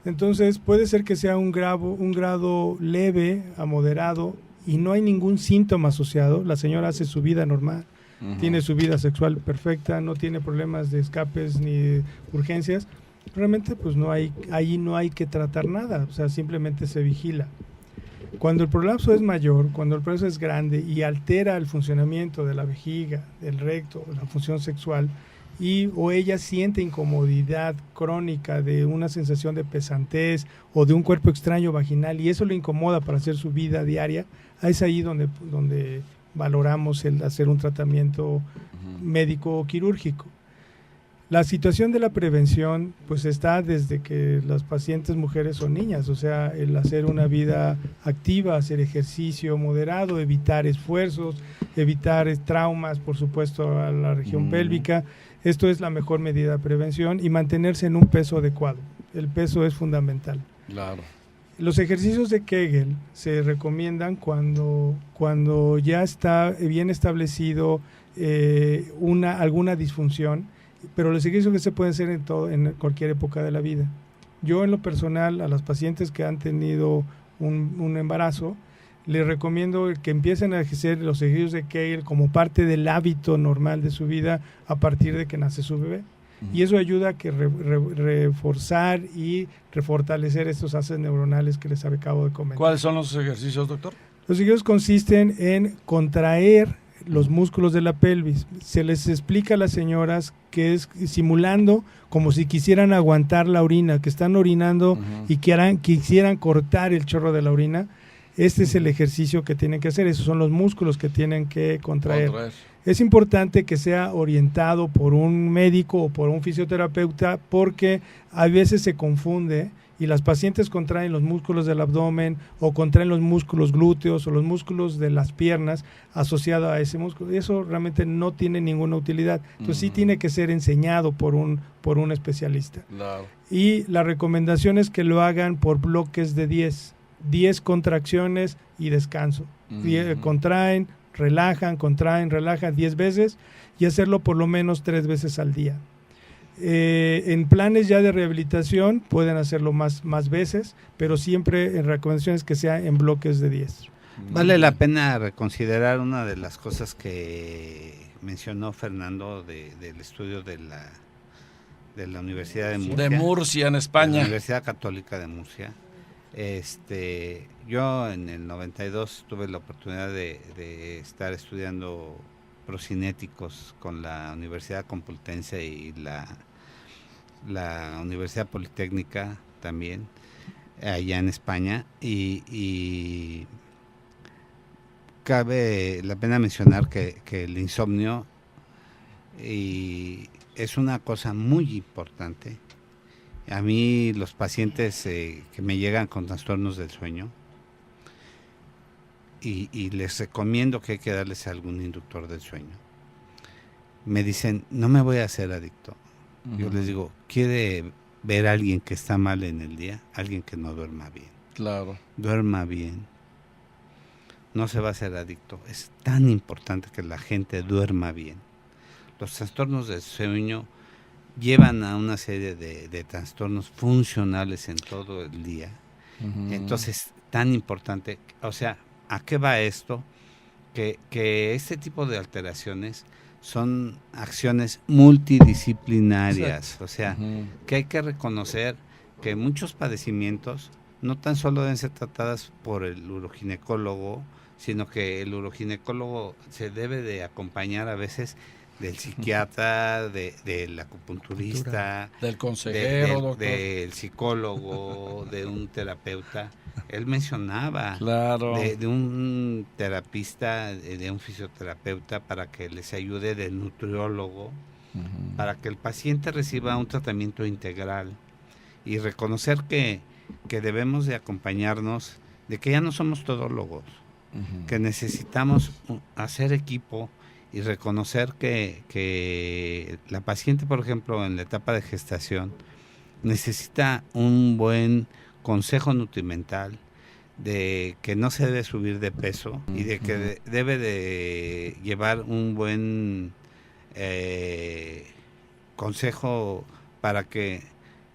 Entonces puede ser que sea un grado leve a moderado y no hay ningún síntoma asociado. La señora hace su vida normal. Tiene su vida sexual perfecta, no tiene problemas de escapes ni urgencias. Realmente pues ahí no hay que tratar nada, o sea, simplemente se vigila. Cuando el prolapso es mayor, cuando el prolapso es grande y altera el funcionamiento de la vejiga, del recto, la función sexual, o ella siente incomodidad crónica de una sensación de pesantez o de un cuerpo extraño vaginal y eso le incomoda para hacer su vida diaria, es ahí donde valoramos el hacer un tratamiento médico o quirúrgico. La situación de la prevención pues está desde que las pacientes mujeres son niñas, o sea, el hacer una vida activa, hacer ejercicio moderado, evitar esfuerzos, evitar traumas, por supuesto, a la región pélvica. Esto es la mejor medida de prevención y mantenerse en un peso adecuado. El peso es fundamental. Claro. Los ejercicios de Kegel se recomiendan cuando ya está bien establecido alguna disfunción, pero los ejercicios que se pueden hacer en cualquier época de la vida. Yo en lo personal a las pacientes que han tenido un embarazo les recomiendo que empiecen a hacer los ejercicios de Kegel como parte del hábito normal de su vida a partir de que nace su bebé. Y eso ayuda a que reforzar y refortalecer estos haces neuronales que les acabo de comentar. ¿Cuáles son los ejercicios, doctor? Los ejercicios consisten en contraer los músculos de la pelvis. Se les explica a las señoras que es simulando como si quisieran aguantar la orina, que están orinando y quisieran cortar el chorro de la orina. Este es el ejercicio que tienen que hacer, esos son los músculos que tienen que contraer. Es importante que sea orientado por un médico o por un fisioterapeuta porque a veces se confunde y las pacientes contraen los músculos del abdomen o contraen los músculos glúteos o los músculos de las piernas asociados a ese músculo. Eso realmente no tiene ninguna utilidad. Entonces sí tiene que ser enseñado por un especialista. Claro. Y la recomendación es que lo hagan por bloques de 10 contracciones y descanso. Contraen, relajan 10 veces y hacerlo por lo menos 3 veces al día. En planes ya de rehabilitación pueden hacerlo más veces, pero siempre en recomendaciones que sea en bloques de 10. Vale la pena reconsiderar una de las cosas que mencionó Fernando del estudio de la Universidad de Murcia. De Murcia, en España. De la Universidad Católica de Murcia. Yo en el 92 tuve la oportunidad de estar estudiando procinéticos con la Universidad Complutense y la Universidad Politécnica también, allá en España, y cabe la pena mencionar que el insomnio es una cosa muy importante. A mí los pacientes que me llegan con trastornos del sueño, y les recomiendo que hay que darles algún inductor del sueño, me dicen, no me voy a hacer adicto. Yo les digo, ¿quiere ver a alguien que está mal en el día? Alguien que no duerma bien. Claro. Duerma bien. No se va a hacer adicto. Es tan importante que la gente duerma bien. Los trastornos del sueño llevan a una serie de trastornos funcionales en todo el día. Entonces, tan importante, o sea, ¿a qué va esto? Que este tipo de alteraciones son acciones multidisciplinarias. Exacto. O sea, que hay que reconocer que muchos padecimientos no tan solo deben ser tratadas por el uroginecólogo, sino que el uroginecólogo se debe de acompañar a veces del psiquiatra, del acupunturista, del consejero, del psicólogo, de un terapeuta. Él mencionaba de un terapista, de un fisioterapeuta para que les ayude, del nutriólogo, para que el paciente reciba un tratamiento integral y reconocer que debemos de acompañarnos, de que ya no somos todólogos, que necesitamos hacer equipo y reconocer que la paciente, por ejemplo, en la etapa de gestación, necesita un buen consejo nutrimental, de que no se debe subir de peso y de que debe de llevar un buen consejo para que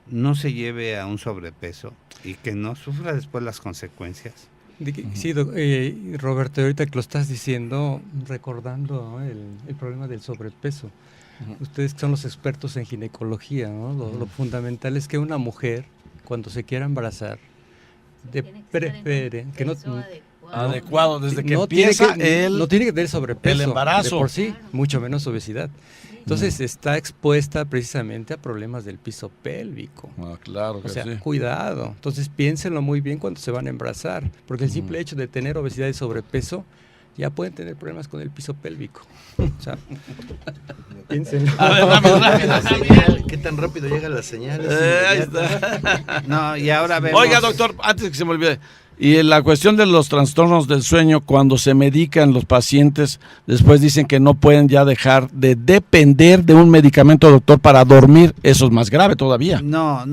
no se lleve a un sobrepeso y que no sufra después las consecuencias. Sí, Roberto, ahorita que lo estás diciendo, recordando, ¿no?, el problema del sobrepeso. Ustedes son los expertos en ginecología, ¿no? Lo fundamental es que una mujer, cuando se quiera embarazar, que no adecuado desde que empieza no tiene que tener sobrepeso el embarazo de por sí, mucho menos obesidad. Entonces está expuesta precisamente a problemas del piso pélvico. Claro que o sea, sí. Cuidado. Entonces piénsenlo muy bien cuando se van a embarazar, porque el simple hecho de tener obesidad y sobrepeso ya pueden tener problemas con el piso pélvico. O sea, piénsenlo. A ver, rápido. ¿Qué tan rápido llegan las señales? Ahí está. No, y ahora vemos... Oiga, doctor, antes que se me olvide, y en la cuestión de los trastornos del sueño, cuando se medican los pacientes, después dicen que no pueden ya dejar de depender de un medicamento, doctor, para dormir. Eso es más grave todavía. No.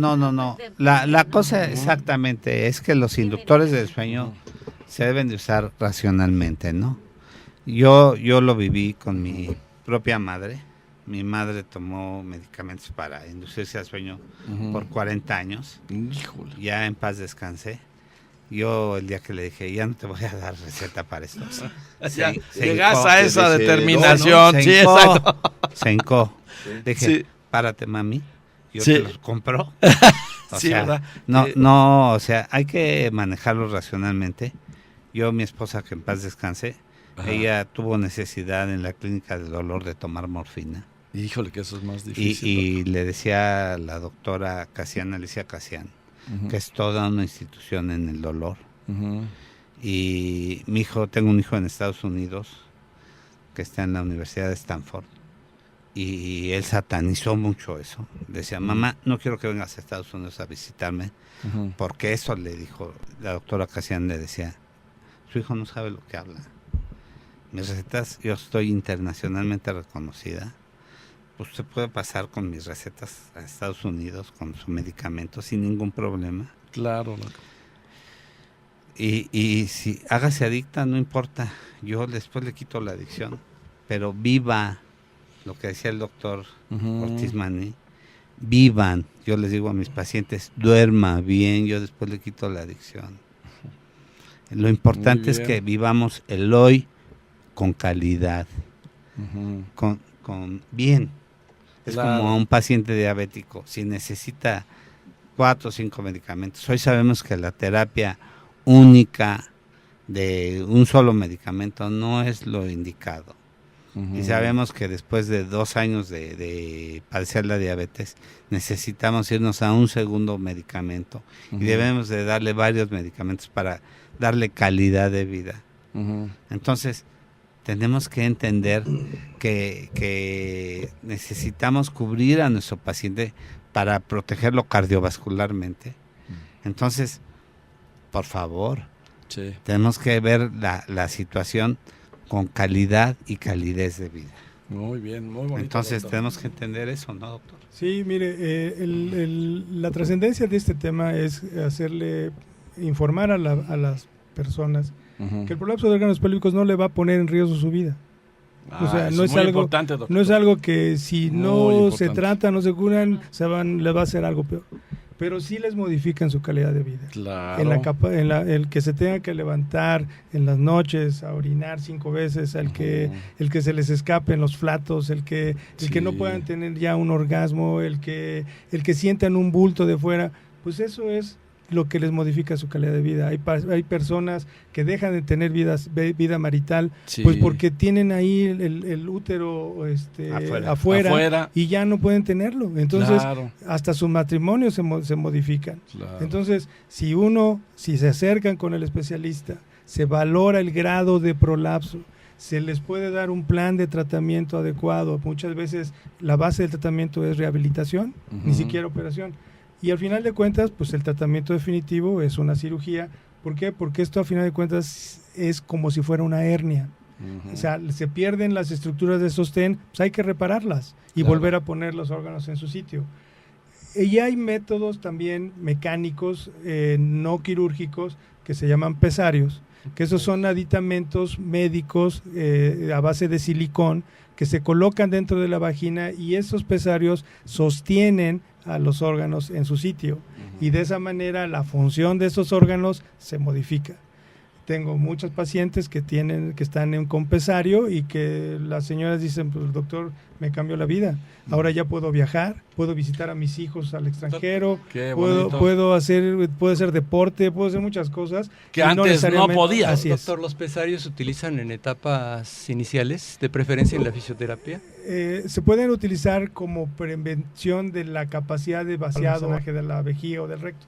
La cosa exactamente es que los inductores del sueño se deben de usar racionalmente, ¿no? Yo lo viví con mi propia madre. Mi madre tomó medicamentos para inducirse al sueño por 40 años. Híjole. Ya en paz descansé. Yo el día que le dije, ya no te voy a dar receta para esto. Ya, se llegas hincó, a esa dice, determinación. se Sí, hincó, exacto. se hincó. Dije, Sí. párate, mami. Yo Sí. te los compro. O Sí, sea, ¿verdad? no, o sea, hay que manejarlo racionalmente. Yo, mi esposa, que en paz descanse, Ajá. ella tuvo necesidad en la clínica del dolor de tomar morfina. Híjole, que eso es más Y, difícil. y le decía a la doctora Casian, Alicia Casian, Ujú. que es toda una institución en el dolor. Ujú. Y tengo un hijo en Estados Unidos que está en la Universidad de Stanford. Y él satanizó mucho eso. Decía, mamá, no quiero que vengas a Estados Unidos a visitarme, Ujú. porque eso le dijo, la doctora Casian le decía, su hijo no sabe lo que habla. Mis recetas, yo estoy internacionalmente reconocida. Usted puede pasar con mis recetas a Estados Unidos con su medicamento sin ningún problema. Claro, loco. Y si hágase adicta, no importa. Yo después le quito la adicción. Pero viva, lo que decía el doctor Ujú. Ortiz Mani, vivan. Yo les digo a mis pacientes, duerma bien, yo después le quito la adicción. Lo importante es bien. que vivamos el hoy con calidad, Ujú. con bien. Es Claro. como a un paciente diabético, si necesita 4 o 5 medicamentos. Hoy sabemos que la terapia única de un solo medicamento no es lo indicado. Ujú. Y sabemos que después de 2 años de padecer la diabetes, necesitamos irnos a un segundo medicamento. Ujú. Y debemos de darle varios medicamentos para darle calidad de vida. Ujú. Entonces, tenemos que entender que necesitamos cubrir a nuestro paciente para protegerlo cardiovascularmente. Entonces, por favor, Sí. tenemos que ver la situación con calidad y calidez de vida. Muy bien, muy bonito. Entonces, doctor. tenemos que entender eso, ¿no, doctor? Sí, mire, la trascendencia de este tema es informar a las personas Ujú. que el prolapso de órganos pélvicos no le va a poner en riesgo su vida. O sea, eso no es muy algo- importante, doctor. No es algo que si Muy no se importante. trata, no se curan, le va a hacer algo peor. Pero sí les modifican su calidad de vida. Claro. El que se tenga que levantar en las noches a orinar 5 veces, el que se les escapen los flatos, el que no Sí. puedan tener ya un orgasmo, el que sientan un bulto de fuera, pues eso es lo que les modifica su calidad de vida. Hay personas que dejan de tener vida marital, Sí. pues porque tienen ahí el útero afuera Afuera. y ya no pueden tenerlo. Entonces, Claro, hasta sus matrimonios se modifican. claro. Entonces, si se acercan con el especialista, se valora el grado de prolapso, se les puede dar un plan de tratamiento adecuado. Muchas veces la base del tratamiento es rehabilitación, ni Ujú. siquiera operación. Y al final de cuentas, pues el tratamiento definitivo es una cirugía. ¿Por qué? Porque esto a final de cuentas es como si fuera una hernia. Ujú. O sea, se pierden las estructuras de sostén, pues hay que repararlas y Claro. volver a poner los órganos en su sitio. Y hay métodos también mecánicos, no quirúrgicos, que se llaman pesarios, que esos son aditamentos médicos a base de silicón que se colocan dentro de la vagina y esos pesarios sostienen a los órganos en su sitio. Y de esa manera la función de esos órganos se modifica. Tengo muchos pacientes que están con pesario y que las señoras dicen, pues doctor, me cambió la vida. Ahora ya puedo viajar, puedo visitar a mis hijos al extranjero, Qué bonito. puedo hacer deporte, puedo hacer muchas cosas Que y antes no necesariamente- podías. Así es. Doctor, ¿los pesarios se utilizan en etapas iniciales, de preferencia en la fisioterapia? Se pueden utilizar como prevención de la capacidad de vaciado de la vejiga o del recto.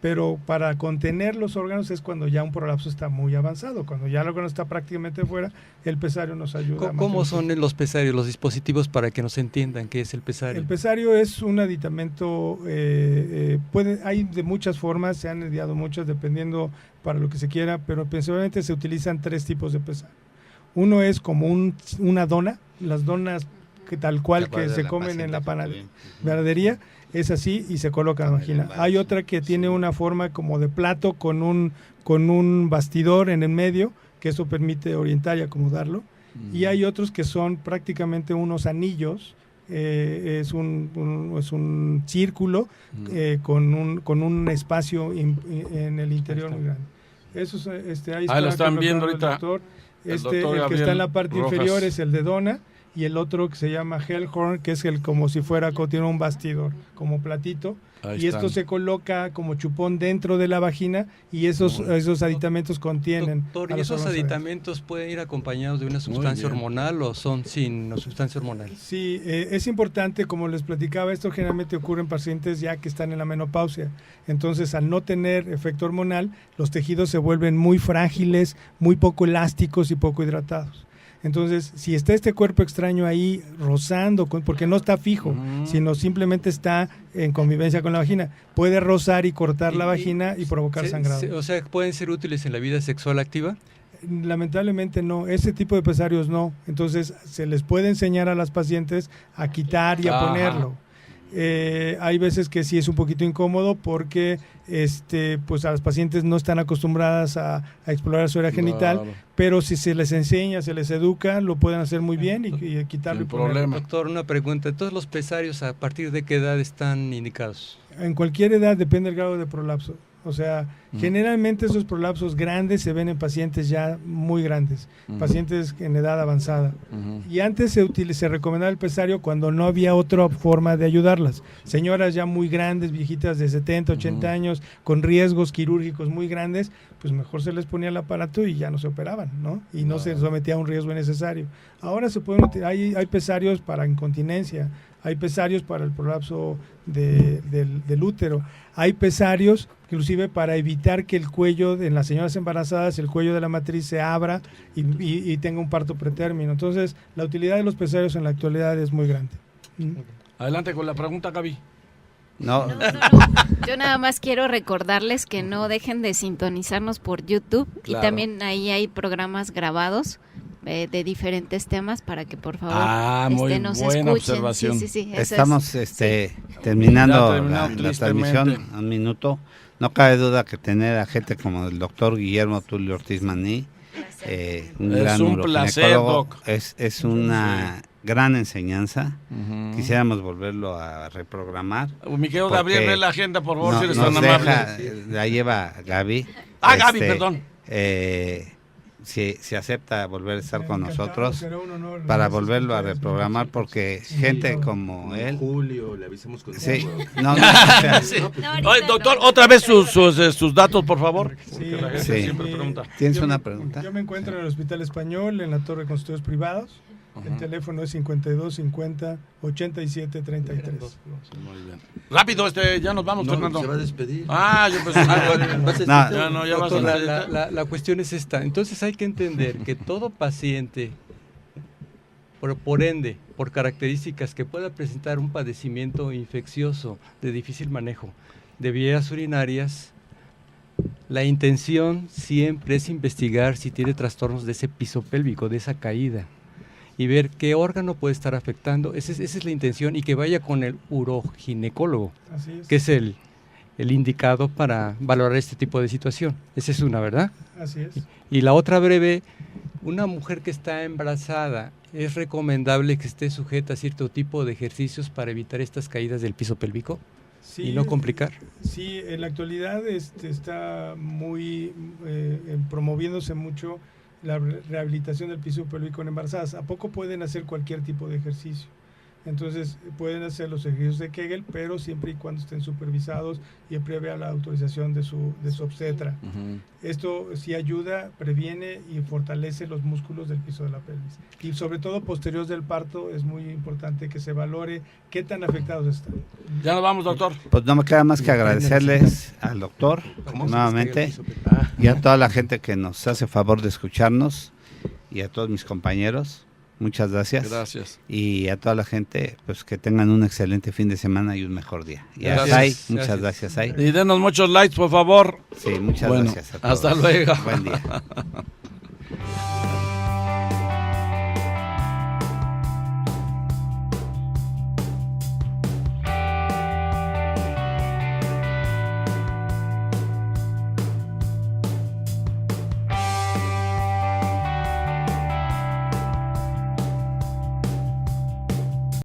pero para contener los órganos es cuando ya un prolapso está muy avanzado. Cuando ya el órgano está prácticamente fuera, el pesario nos ayuda. ¿Cómo son los pesarios, los dispositivos para que nos entiendan qué es el pesario? El pesario es un aditamento, hay de muchas formas, se han ideado muchas dependiendo para lo que se quiera, pero principalmente se utilizan 3 tipos de pesario. Uno es como una dona, las donas que tal cual que se comen en la panadería, es así y se coloca en la vagina. Hay otra que tiene una forma como de plato con un bastidor en el medio, que eso permite orientar y acomodarlo. Y hay otros que son prácticamente unos anillos, es un círculo con un espacio en el interior muy grande. Eso es, ahí lo están viendo ahorita. El que está en la parte inferior es el de dona, y el otro que se llama Hellhorn, que es el como si fuera, tiene un bastidor, como platito, y esto se coloca como chupón dentro de la vagina, y esos aditamentos contienen. Doctor, ¿y esos aditamentos pueden ir acompañados de una sustancia hormonal o son sin una sustancia hormonal? Sí, es importante, como les platicaba, esto generalmente ocurre en pacientes ya que están en la menopausia. Entonces, al no tener efecto hormonal, los tejidos se vuelven muy frágiles, muy poco elásticos y poco hidratados. Entonces, si está este cuerpo extraño ahí rozando, porque no está fijo, sino simplemente está en convivencia con la vagina, puede rozar y cortar la vagina y provocar sangrado. O sea, ¿pueden ser útiles en la vida sexual activa? Lamentablemente no, ese tipo de pesarios no. Entonces, se les puede enseñar a las pacientes a quitar y a ponerlo. Hay veces que sí es un poquito incómodo porque pues a las pacientes no están acostumbradas a explorar su área genital, pero si se les enseña, se les educa, lo pueden hacer muy bien y quitarlo y ponerlo. Doctor, una pregunta, ¿todos los pesarios a partir de qué edad están indicados? En cualquier edad, depende del grado de prolapso. O sea, generalmente esos prolapsos grandes se ven en pacientes ya muy grandes, pacientes en edad avanzada. Y antes se recomendaba el pesario cuando no había otra forma de ayudarlas. Señoras ya muy grandes, viejitas de 70, 80 años, con riesgos quirúrgicos muy grandes, pues mejor se les ponía el aparato y ya no se operaban, ¿no? Y no se sometía a un riesgo innecesario. Ahora se pueden hay pesarios para incontinencia, hay pesarios para el prolapso del útero, hay pesarios inclusive para evitar que el cuello, en las señoras embarazadas, el cuello de la matriz se abra y tenga un parto pretérmino. Entonces, la utilidad de los pesarios en la actualidad es muy grande. Adelante con la pregunta, Gaby. No. Yo nada más quiero recordarles que no dejen de sintonizarnos por YouTube, y también ahí hay programas grabados de diferentes temas para que por favor muy nos buena escuchen. observación. Sí, estamos terminando la transmisión, un minuto. No cabe duda que tener a gente como el doctor Guillermo Tulio Ortiz Maní, un gran uroginecólogo, es una gran enseñanza. Quisiéramos volverlo a reprogramar. Mi querido Gabriel, ve la agenda, por favor, si eres tan amable. La lleva Gaby. Gaby, perdón. Si acepta volver a estar con nosotros para volverlo a reprogramar, porque gente como él. Julio, le avisamos con sí, Oye, doctor, otra vez sus datos, por favor. Sí. Siempre pregunta. ¿Tienes una pregunta? Yo me encuentro en el Hospital Español, en la Torre de Consultorios Privados. El teléfono es 52 50 87 33. Muy bien. Rápido, ya nos vamos, Fernando. Se va a despedir. Yo pensé. La cuestión es esta. Entonces hay que entender que todo paciente, por ende, por características que pueda presentar un padecimiento infeccioso de difícil manejo de vías urinarias, la intención siempre es investigar si tiene trastornos de ese piso pélvico, de esa caída, y ver qué órgano puede estar afectando. Esa es la intención, y que vaya con el uroginecólogo, que es el indicado para valorar este tipo de situación. Esa es una, ¿verdad? Así es. Y la otra breve, una mujer que está embarazada, ¿es recomendable que esté sujeta a cierto tipo de ejercicios para evitar estas caídas del piso pélvico? Sí, y no complicar. Sí, en la actualidad está muy promoviéndose mucho la rehabilitación del piso pélvico en embarazadas. ¿A poco pueden hacer cualquier tipo de ejercicio? Entonces pueden hacer los ejercicios de Kegel, pero siempre y cuando estén supervisados y previa a la autorización de su obstetra. Esto sí ayuda, previene y fortalece los músculos del piso de la pelvis. Y sobre todo posterior del parto es muy importante que se valore qué tan afectados están. Ya nos vamos, doctor. Pues no me queda más que agradecerles al doctor nuevamente y a toda la gente que nos hace favor de escucharnos y a todos mis compañeros. Muchas gracias. Gracias. Y a toda la gente, pues que tengan un excelente fin de semana y un mejor día. Y a Gracias. Sai, muchas gracias, Sai. Y denos muchos likes, por favor. Sí, muchas Bueno, gracias a todos. hasta luego. Buen día.